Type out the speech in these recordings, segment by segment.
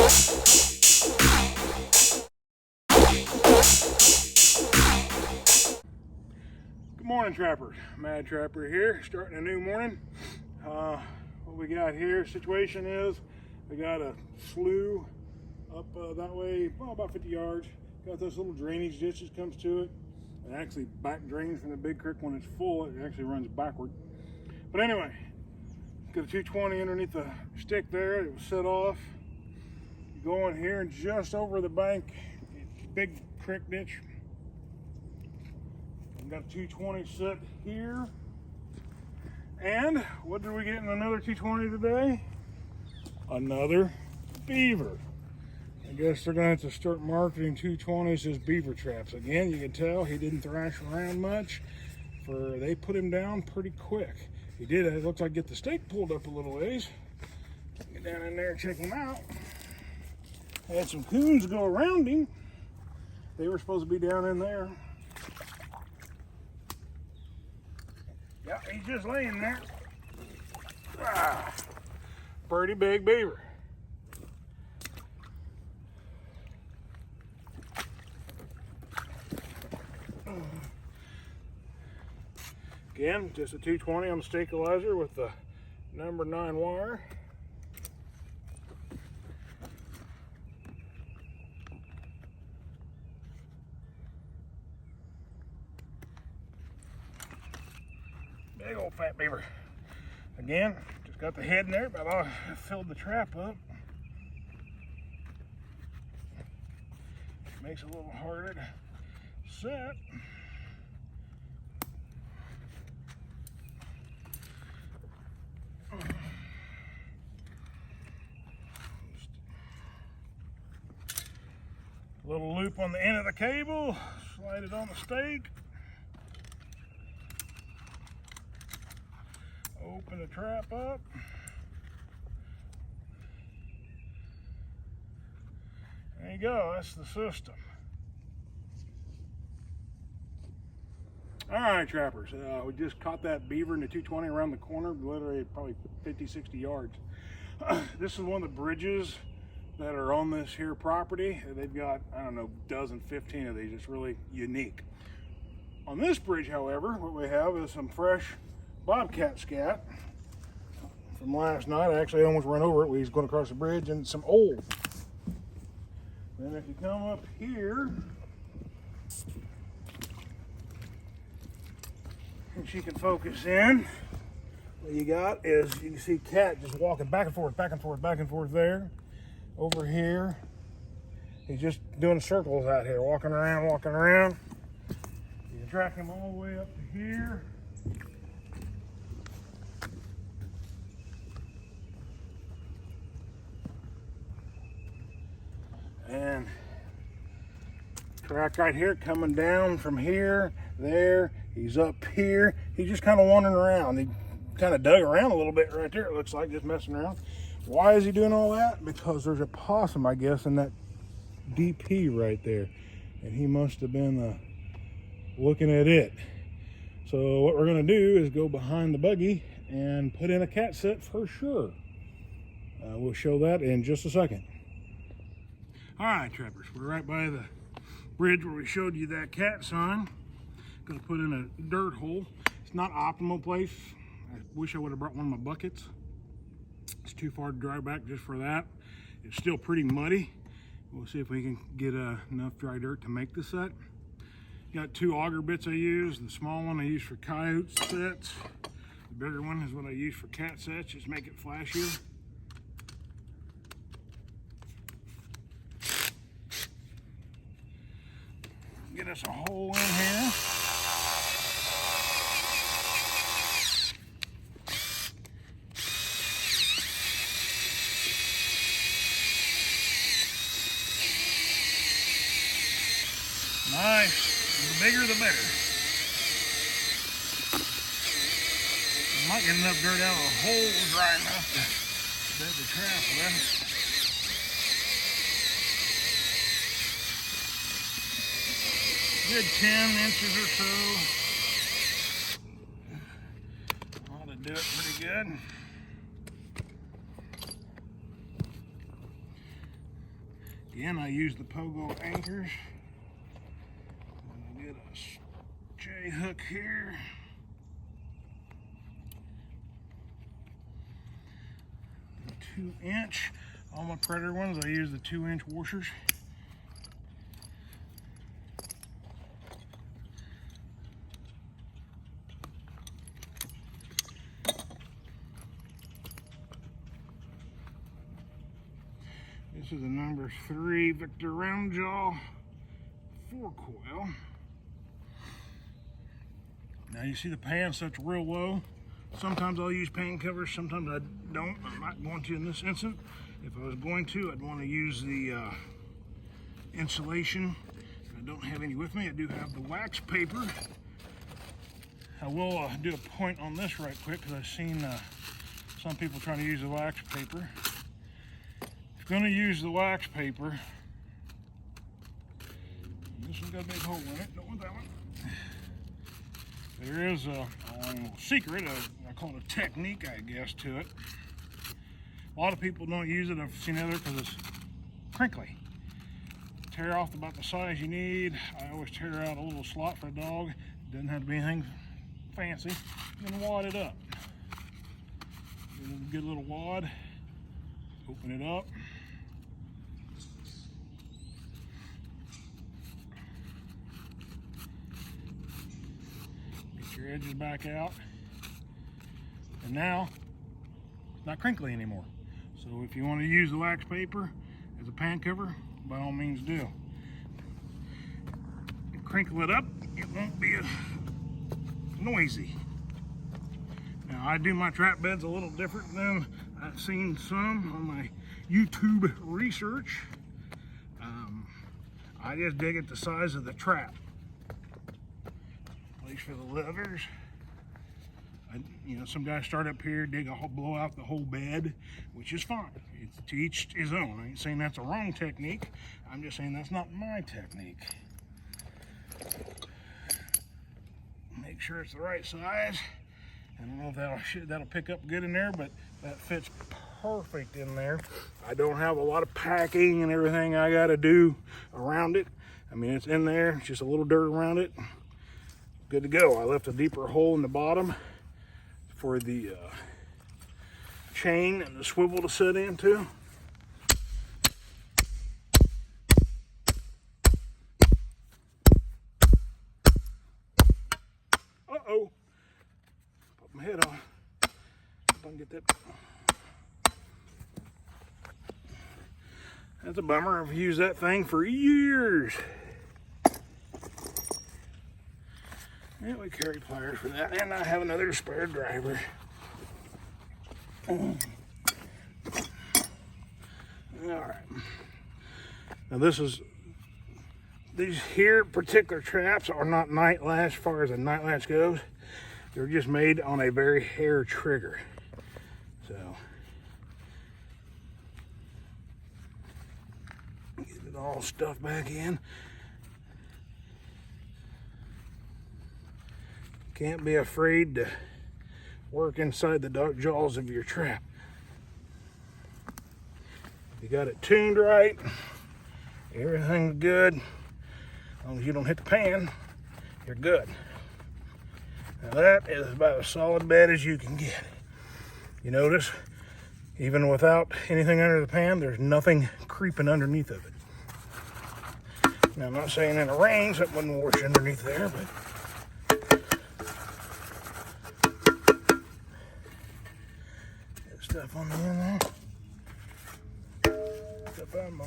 Good morning, trappers. Madtrapper here, starting a new morning. What we got here, situation is, we got a slough up that way, well, about 50 yards. Got those little drainage ditches comes to it. It actually back drains from the big creek when it's full. It actually runs backward. But anyway, got a 220 underneath the stick there. It was set off. Go in here and just over the bank, big creek ditch. Got a 220 set here. And what did we get in another 220 today? Another beaver. I guess they're going to have to start marketing 220s as beaver traps. Again, you can tell he didn't thrash around much. They put him down pretty quick. He did, it looks like, get the stake pulled up a little ways. Get down in there and check him out. Had some coons go around him. They were supposed to be down in there. Yeah, he's just laying there. Pretty big beaver. Again, just a 220 on the stabilizer with the number 9 wire. Big old fat beaver. Again, just got the head in there, but I filled the trap up. Makes it a little harder to set. Little loop on the end of the cable, slide it on the stake. Open the trap up. There you go, that's the system. All right, trappers, we just caught that beaver in the 220 around the corner, literally probably 50, 60 yards. This is one of the bridges that are on this here property. They've got, I don't know, a dozen, 15 of these. It's really unique. On this bridge, however, what we have is some fresh bobcat scat from last night. I actually almost run over it when he's going across the bridge, and some old. Then if you come up here, and she can focus in, what you got is, you can see Cat just walking back and forth, back and forth, back and forth there. Over here, he's just doing circles out here, walking around, walking around. You can track him all the way up to here. And track right here, coming down from here, there, he's up here. He's just kind of wandering around. He kind of dug around a little bit right there, it looks like, just messing around. Why is he doing all that? Because there's a possum, I guess, in that DP right there. And he must have been looking at it. So what we're going to do is go behind the buggy and put in a cat set for sure. We'll show that in just a second. All right, trappers, we're right by the bridge where we showed you that cat sign. Going to put in a dirt hole. It's not optimal place. I wish I would have brought one of my buckets. It's too far to drive back just for that. It's still pretty muddy. We'll see if we can get enough dry dirt to make the set. Got 2 auger bits I use. The small one I use for coyote sets. The bigger one is what I use for cat sets, just make it flashier. Get us a hole in here. Nice. The bigger the better. Might get enough dirt out of the hole dry enough to bed the trap with. Good 10 inches or so. Ought to do it pretty good. Again, I use the pogo anchors. I'm gonna get a J hook here. A 2-inch. All my Predator ones, I use the 2-inch washers. This is a number 3 Victor Roundjaw 4-coil. Now you see the pan such real low. Sometimes I'll use pan covers, sometimes I don't. I'm not going to in this instance. If I was going to, I'd want to use the insulation. I don't have any with me. I do have the wax paper. I will do a point on this right quick because I've seen some people trying to use the wax paper. If you're going to use the wax paper, this one's got a big hole in it, don't want that one. There is a secret, I call it a technique, I guess, to it. A lot of people don't use it. I've seen others because it's crinkly. Tear off about the size you need. I always tear out a little slot for a dog. It doesn't have to be anything fancy. Then wad it up. Get a good little wad. Open it up. Get your edges back out. And now, it's not crinkly anymore. So if you want to use the wax paper as a pan cover, by all means do. You crinkle it up, it won't be as noisy. Now I do my trap beds a little different than I've seen some on my YouTube research. I just dig it the size of the trap. Place for the levers. You know, some guys start up here, blow out the whole bed, which is fine. It's to each his own. I ain't saying that's a wrong technique. I'm just saying that's not my technique. Make sure it's the right size. I don't know if that'll pick up good in there, but that fits perfect in there. I don't have a lot of packing and everything I got to do around it. I mean, it's in there. It's just a little dirt around it. Good to go. I left a deeper hole in the bottom for the chain and the swivel to sit into. Uh-oh. Put my head on. If I can get that. That's a bummer. I've used that thing for years. Yeah, we carry pliers for that, and I have another spare driver. All right. Now these here particular traps are not night latch as far as a night latch goes. They're just made on a very hair trigger. So get it all stuffed back in. Can't be afraid to work inside the dark jaws of your trap. You got it tuned right, everything's good. As long as you don't hit the pan, you're good. Now that is about as solid bed as you can get. You notice, even without anything under the pan, there's nothing creeping underneath of it. Now I'm not saying in the rain something wouldn't wash underneath there, but stuff on the end there. Stuff out of my...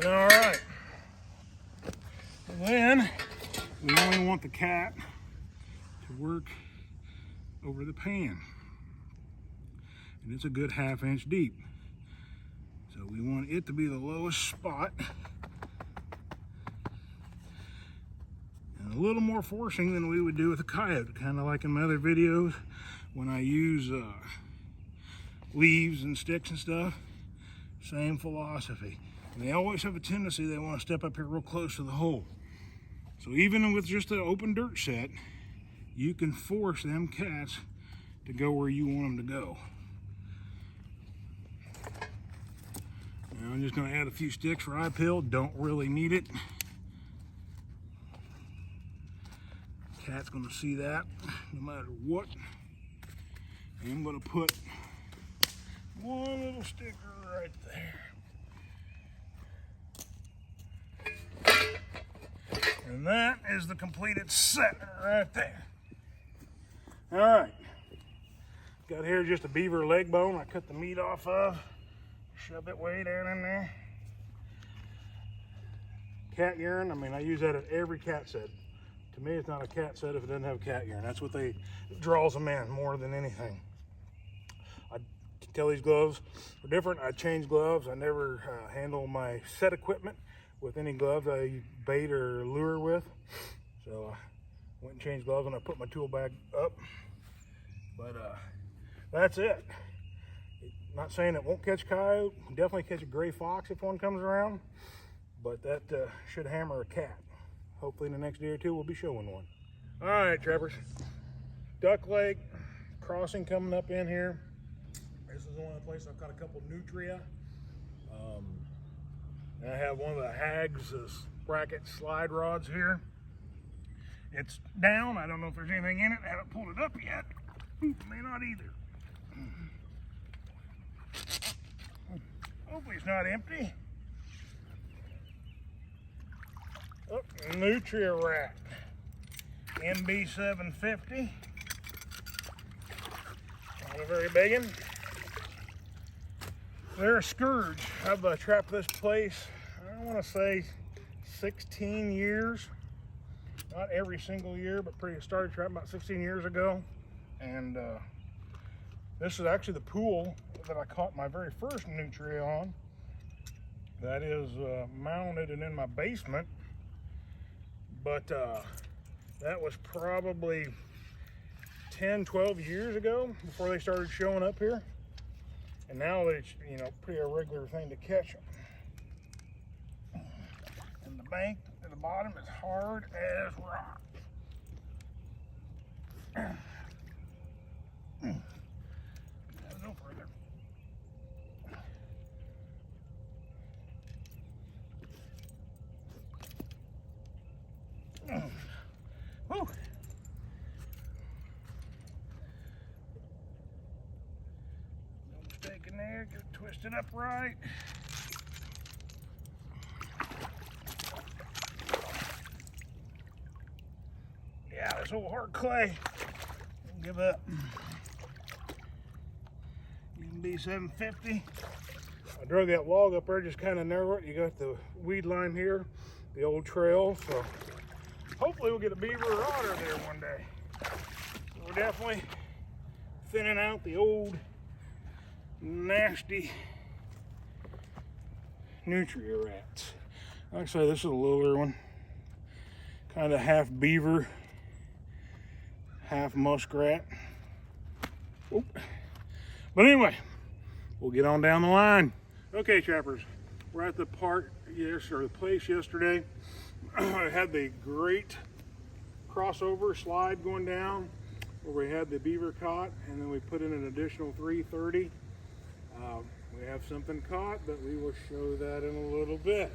All right. And then we only want the cat to work over the pan, and it's a good 1/2 inch deep. So we want it to be the lowest spot, and a little more forcing than we would do with a coyote, kind of like in my other videos. When I use leaves and sticks and stuff, same philosophy. And they always have a tendency, they want to step up here real close to the hole. So even with just an open dirt set, you can force them cats to go where you want them to go. just going to add a few sticks for eye pill. Don't really need it. Cat's going to see that no matter what. And I'm going to put one little sticker right there. And that is the completed set right there. All right. Got here just a beaver leg bone I cut the meat off of. Shove it way down in there. Cat urine, I mean, I use that at every cat set. To me, it's not a cat set if it doesn't have cat urine. That's what draws them in more than anything. I tell these gloves are different. I change gloves. I never handle my set equipment with any gloves I bait or lure with. So I went and changed gloves and I put my tool bag up. But that's it. Not saying it won't catch coyote. Definitely catch a gray fox if one comes around. But that should hammer a cat. Hopefully in the next day or two we'll be showing one. All right, trappers. Duck Lake crossing coming up in here. This is the only place I've got a couple nutria. And I have one of the Hags bracket slide rods here. It's down. I don't know if there's anything in it. I haven't pulled it up yet. May not either. Hopefully it's not empty. Oh, Nutria Rat. MB750. Not a very big one. They're a scourge. I've trapped this place, I want to say 16 years. Not every single year, but started trapping about 16 years ago. And this is actually the pool that I caught my very first nutria on. That is mounted and in my basement. But that was probably 10, 12 years ago before they started showing up here. And now it's, you know, pretty a regular thing to catch them. And the bank at the bottom is hard as rock. No further. Woo. No mistake in there. Get it twisted up right. Yeah, this old hard clay. Don't give up. MB750. I drug that log up there, just kind of narrow it. You got the weed line here, the old trail. So hopefully we'll get a beaver or otter there one day. So we're definitely thinning out the old nasty nutria rats. Like I say, this is a littler one. Kind of half beaver, half muskrat. Oop. But anyway, we'll get on down the line. Okay, trappers, we're at the the place yesterday. I had the great crossover slide going down where we had the beaver caught, and then we put in an additional 330. We have something caught, but we will show that in a little bit.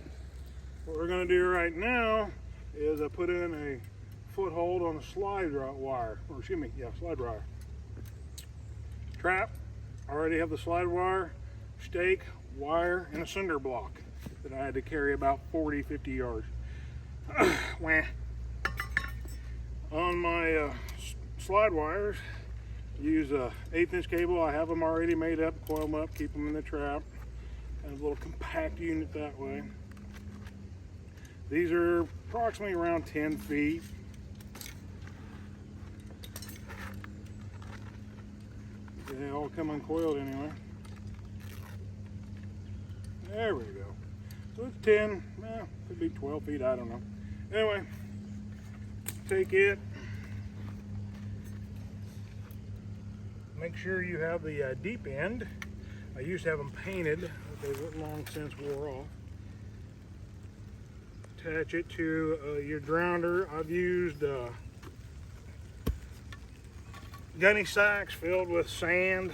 What we're going to do right now is I put in a foothold on a slide wire, or excuse me, yeah, slide wire. Trap. I already have the slide wire, stake, wire, and a cinder block that I had to carry about 40, 50 yards. On my slide wires, use a 1/8 inch cable. I have them already made up, coil them up, keep them in the trap. Kind of a little compact unit that way. These are approximately around 10 feet. They all come uncoiled anyway. There we go. So it's 10, could be 12 feet, I don't know. Anyway, take it. Make sure you have the deep end. I used to have them painted, but they've long since wore off. Attach it to your grounder. I've used gunny sacks filled with sand,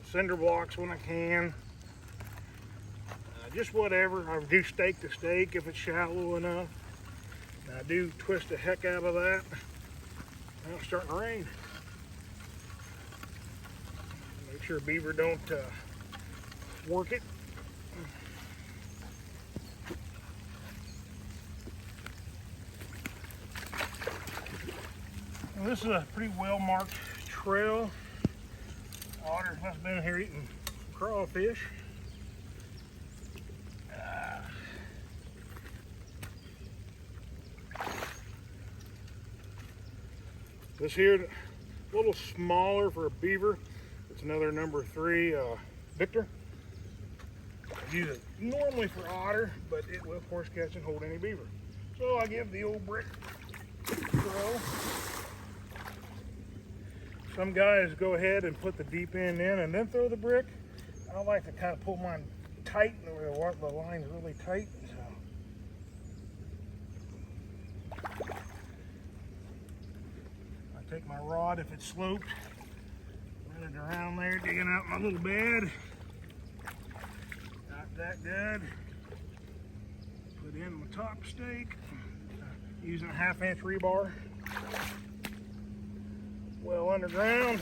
cinder blocks when I can. just whatever. I do stake to stake if it's shallow enough. And I do twist the heck out of that. Now it's starting to rain. Make sure beaver don't work it. Well, this is a pretty well marked trail. Otters must have been here eating crawfish. This here, a little smaller for a beaver. It's another number 3 Victor. I use it normally for otter, but it will of course catch and hold any beaver. So I give the old brick throw. Some guys go ahead and put the deep end in and then throw the brick. I like to kind of pull mine tight where the line's really tight. So I take my rod if it's sloped, run it around there, digging out my little bed. Got that good. Put in my top stake, using a 1/2 inch rebar. Well underground.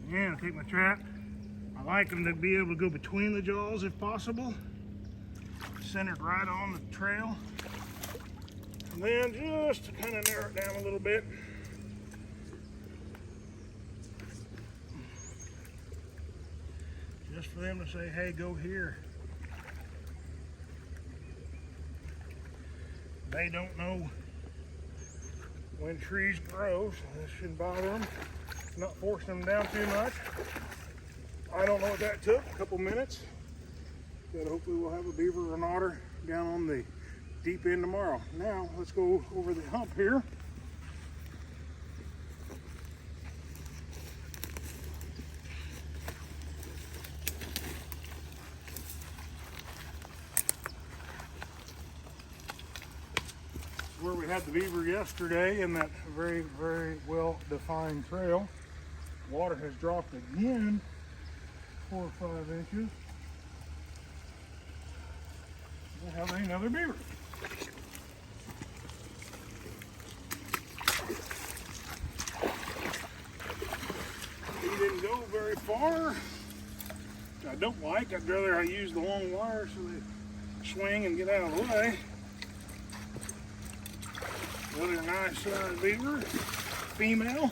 Yeah, I'll take my trap. I like them to be able to go between the jaws if possible. Centered right on the trail. And then just to kind of narrow it down a little bit. Just for them to say, hey, go here. They don't know when trees grow, so this shouldn't bother them. Not forcing them down too much. I don't know what that took, a couple minutes. But hopefully we'll have a beaver or an otter down on the deep end tomorrow. Now let's go over the hump here. Where we had the beaver yesterday in that very, very well defined trail. Water has dropped again 4 or 5 inches. We'll have another beaver. He didn't go very far, which I don't like. I'd rather I use the long wire so they swing and get out of the way. Another nice sized beaver, female.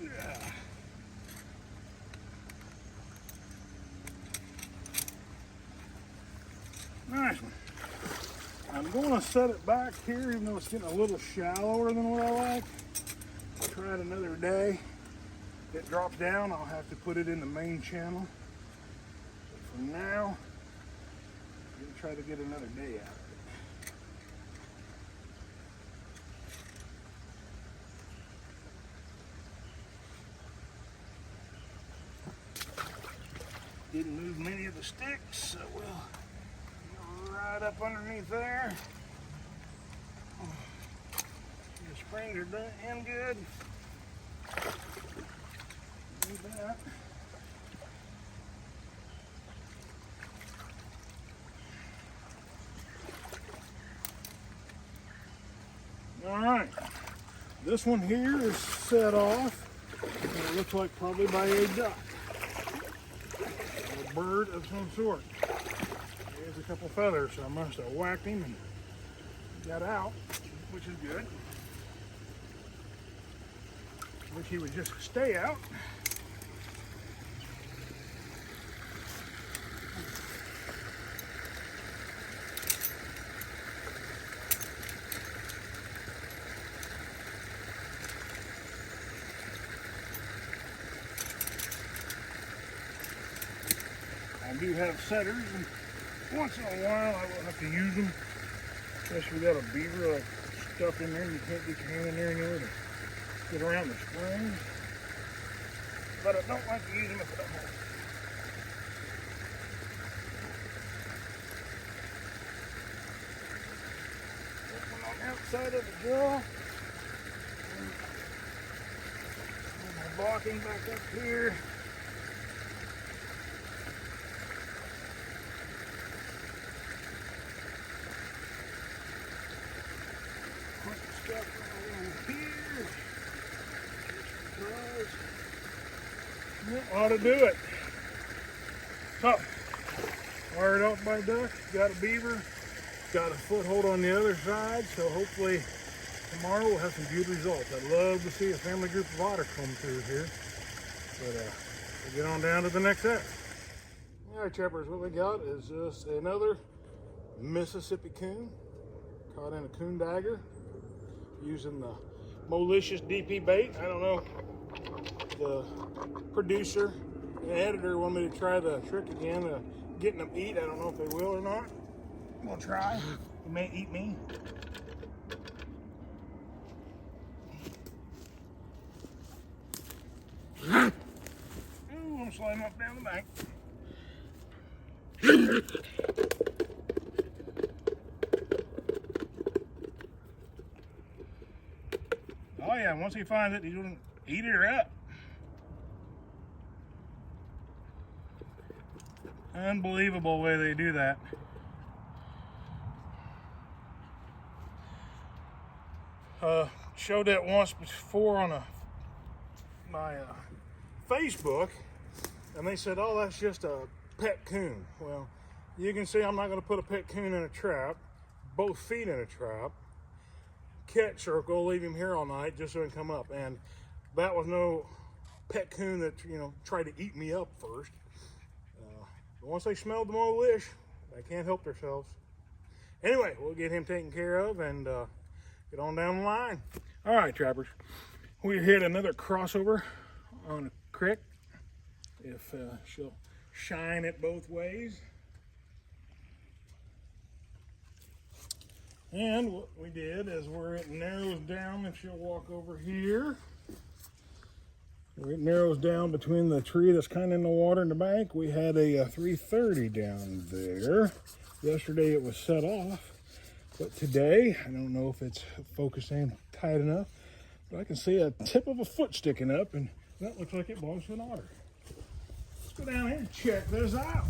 Yeah. Nice one. I'm going to set it back here, even though it's getting a little shallower than what I like. Try it another day. If it drops down, I'll have to put it in the main channel. But for now, I'm going to try to get another day out of it. Didn't move many of the sticks, so we'll go right up underneath there. The springs are done in good. Do that. All right, this one here is set off. And it looks like probably by a duck, or a bird of some sort. There's a couple feathers, so I must have whacked him and got out, which is good. Wish he would just stay out. I do have setters, and once in a while I will have to use them, especially without a beaver like stuff in there. You can't get your hand in there anywhere to get around the springs, but I don't like to use them if I don't have side of the jaw. My blocking back up here. Put the stuff over here. That ought to do it. So, wired off my duck, got a beaver, got a foothold on the other side, so hopefully tomorrow we'll have some good results. I'd love to see a family group of otter come through here, but we'll get on down to the next set. All right, trappers, what we got is just another Mississippi coon caught in a coon dagger using the molicious DP bait. I don't know, the producer and editor want me to try the trick again of getting them eat. I don't know if they will or not. I'm gonna try. They may eat me. Ooh, I'm sliding up down the bank. Oh yeah, once he finds it, he's gonna eat her up. Unbelievable way they do that. Showed that once before on my Facebook, and they said, oh, that's just a pet coon. Well, you can see I'm not going to put a pet coon in a trap, both feet in a trap, catch circle, leave him here all night just so he can come up. And that was no pet coon that, you know, tried to eat me up first. But once they smelled the molicious, they can't help themselves. Anyway, we'll get him taken care of and get on down the line. All right, trappers, we hit another crossover on a creek. If she'll shine it both ways. And what we did is where it narrows down, if she'll walk over here, where it narrows down between the tree that's kind of in the water and the bank, we had a 330 down there. Yesterday it was set off, but today, I don't know if it's focusing tight enough, but I can see a tip of a foot sticking up, and that looks like it belongs to an otter. Let's go down here and check this out.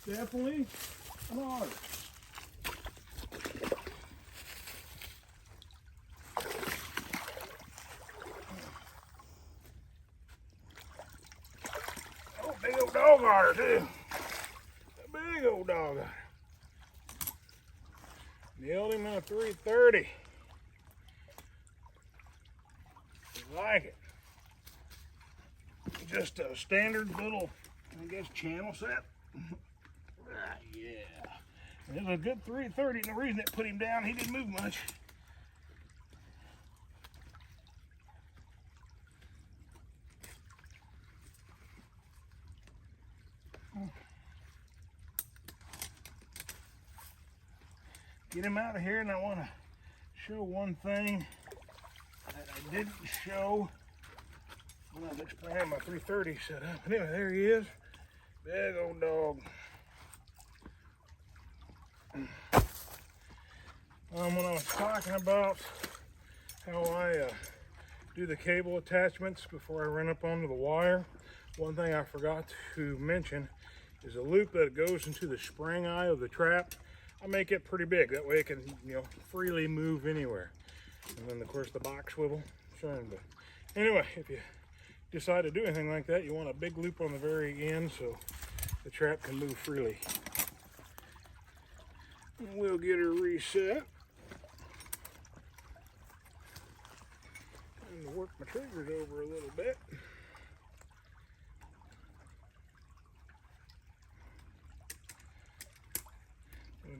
Definitely an otter. Oh, big old dog otter too. A big old dog otter. Nailed him in a 330. Like it. Just a standard little, I guess, channel set. Yeah. It was a good 330, and the reason it put him down, he didn't move much. Get him out of here, and I want to show one thing that I didn't show when I was explaining my 330 setup. Anyway, there he is. Big old dog. When I was talking about how I do the cable attachments before I run up onto the wire, one thing I forgot to mention is a loop that goes into the spring eye of the trap. I make it pretty big, that way it can, you know, freely move anywhere. And then of course the box swivel. But anyway, if you decide to do anything like that, you want a big loop on the very end so the trap can move freely. And we'll get her reset. And work my triggers over a little bit.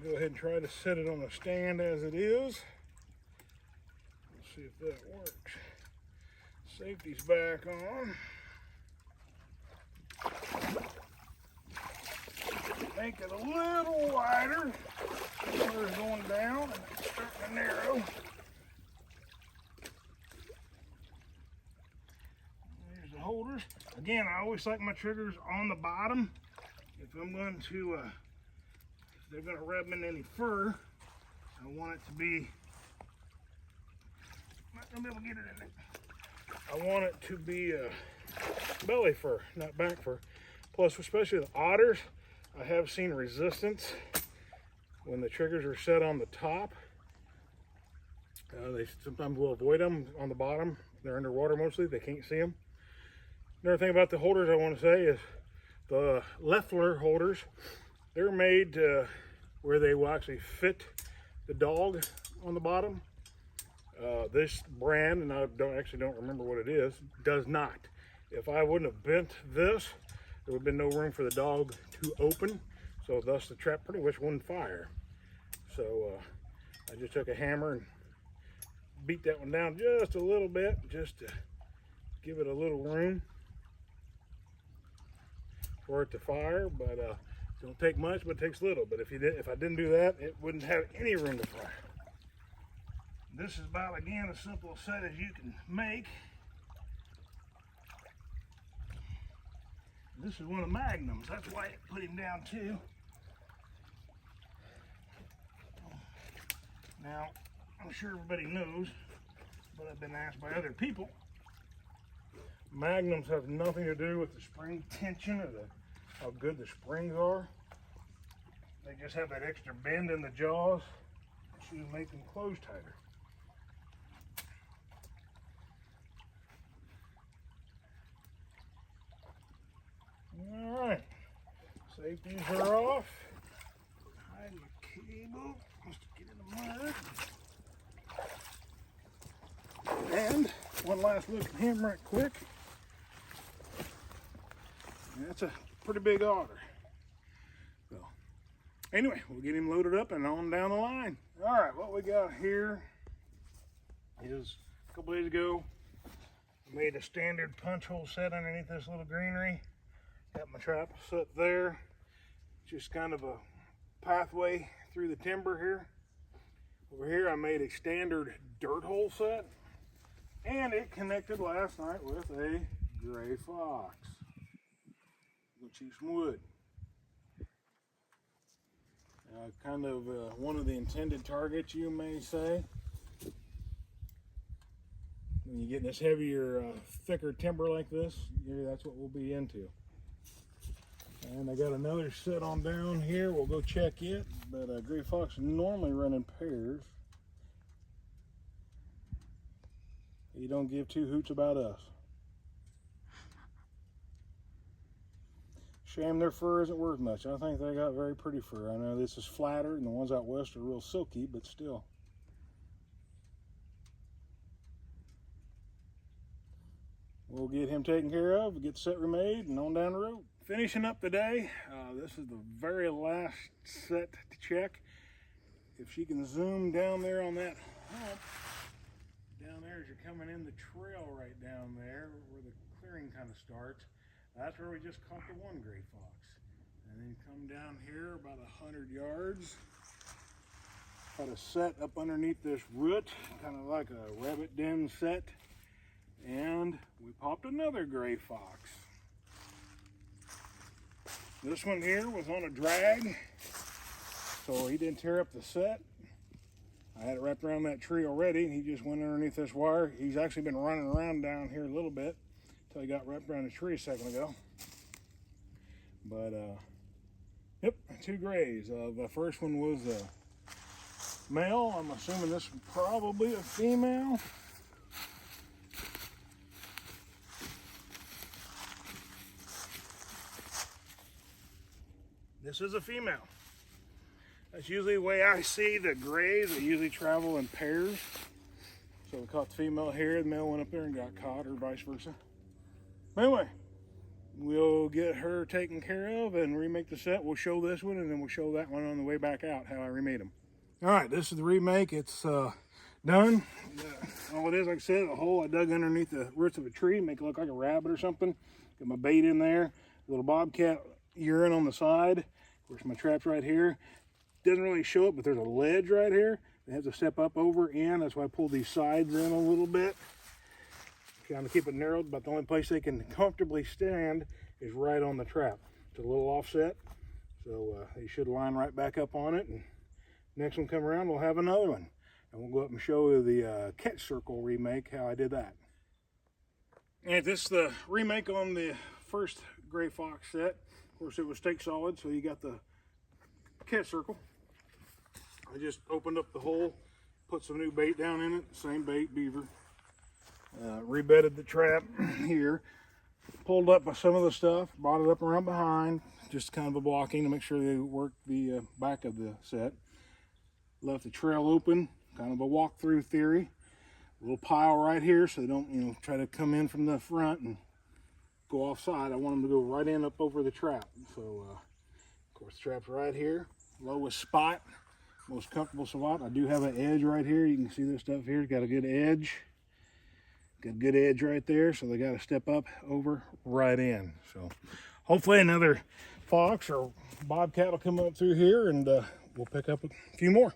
Go ahead and try to set it on a stand as it is. Let's see if that works. Safety's back on. Make it a little wider. It's going down and it's starting to narrow. There's the holders. Again, I always like my triggers on the bottom. If I'm going to if they're gonna rub in any fur, I want it to be, I'm not gonna be able to get it in there. I want it to be belly fur, not back fur. Plus, especially the otters, I have seen resistance when the triggers are set on the top. They sometimes will avoid them on the bottom. They're underwater mostly, they can't see them. Another thing about the holders I want to say is the Leffler holders, they're made where they will actually fit the dog on the bottom. This brand, and I don't remember what it is, does not. If I wouldn't have bent this, there would have been no room for the dog to open, so thus the trap pretty much wouldn't fire. So I just took a hammer and beat that one down just a little bit, just to give it a little room for it to fire. But it don't take much, but it takes little. But if I didn't do that, it wouldn't have any room to fire. This is about, again, as simple a set as you can make. This is one of the Magnums. That's why it put him down too. Now, I'm sure everybody knows, but I've been asked by other people, Magnums have nothing to do with the spring tension or how good the springs are. They just have that extra bend in the jaws to make them close tighter. All right, safeties are off. Hide the cable, just to get in the mud. And one last look at him right quick. That's a pretty big otter. So anyway, we'll get him loaded up and on down the line. All right, what we got here is a couple days ago, I made a standard punch hole set underneath this little greenery. Got my trap set there. Just kind of a pathway through the timber here. Over here I made a standard dirt hole set, and it connected last night with a gray fox. We'll chew some wood. Kind of one of the intended targets, you may say. When you get this heavier, thicker timber like this, that's what we'll be into. And I got another set on down here. We'll go check it, but gray fox normally run in pairs. You don't give two hoots about us. Shame their fur isn't worth much. I think they got very pretty fur. I know this is flatter and the ones out west are real silky, but still. We'll get him taken care of, get the set remade, and on down the road. Finishing up the day, this is the very last set to check. If she can zoom down there on that hump, down there as you're coming in the trail right down there where the clearing kind of starts, that's where we just caught the one gray fox. And then come down here about 100 yards, got a set up underneath this root, kind of like a rabbit den set, and we popped another gray fox. This one here was on a drag, so he didn't tear up the set. I had it wrapped around that tree already, and he just went underneath this wire. He's actually been running around down here a little bit until he got wrapped around the tree a second ago. But, yep, two grays. The first one was a male. I'm assuming this is probably a female. This is a female. That's usually the way I see the grays. They usually travel in pairs. So we caught the female here, the male went up there and got caught, or vice versa. Anyway, we'll get her taken care of and remake the set. We'll show this one and then we'll show that one on the way back out, how I remade them. All right, this is the remake. It's done. All it is, like I said, a hole I dug underneath the roots of a tree, make it look like a rabbit or something. Got my bait in there, a little bobcat urine on the side. Of course, my trap's right here. Doesn't really show it, but there's a ledge right here. They have to step up over in. That's why I pulled these sides in a little bit. Trying to keep it narrowed, but the only place they can comfortably stand is right on the trap. It's a little offset, So they should line right back up on it, and next one come around, we'll have another one. And we'll go up and show you the catch circle remake, how I did that. And this is the remake on the first gray fox set. Of course, it was stake solid, so you got the catch circle. I just opened up the hole, put some new bait down in it, same bait, beaver. Rebedded the trap here, pulled up some of the stuff, brought it up around behind, just kind of a blocking to make sure they work the back of the set. Left the trail open, kind of a walk-through theory. A little pile right here so they don't, you know, try to come in from the front and go offside. I want them to go right in up over the trap. So, of course, the trap's right here. Lowest spot, most comfortable spot. I do have an edge right here. You can see this stuff here. It's got a good edge. Got a good edge right there, so they got to step up over right in. So, hopefully another fox or bobcat will come up through here, and we'll pick up a few more.